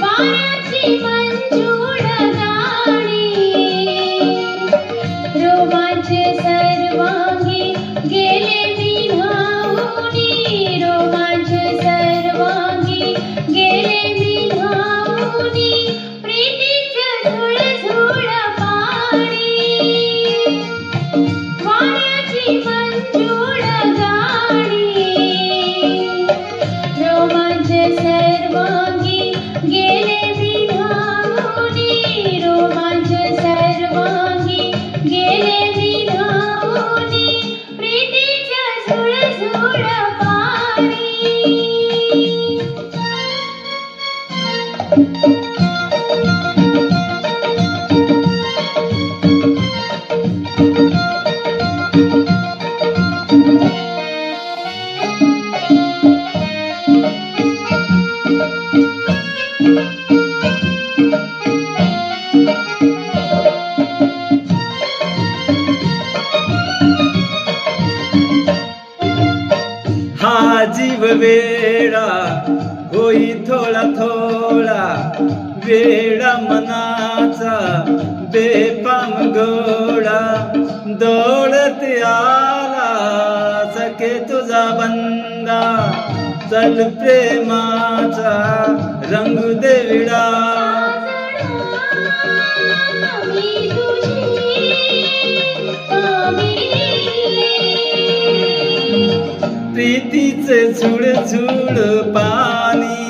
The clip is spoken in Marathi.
वाऱ्याची मंजूळ गाणी रोमांच सर्वांगी गेले विधाऊनी रोमांच सर्वांगी गेले विधाऊनी प्रीतीचं झुळझुळ पाणी वाऱ्याची मंजूळ गाणी रोमांच सर्वांगी गेले विधाऊनी रोमांच सर्वांगी गेले विधाऊनी प्रीतीचं झुळझुळ पाणी हा जीव वेडा होई थोडा थोडा वेडा मनाचा बेपाम गोडा दौडत आला सखे तुझा बंदा चल प्रेमाचा रंग दे विडा मी तुझी कामिनी प्रीतीचे झुळ झुळ पाणी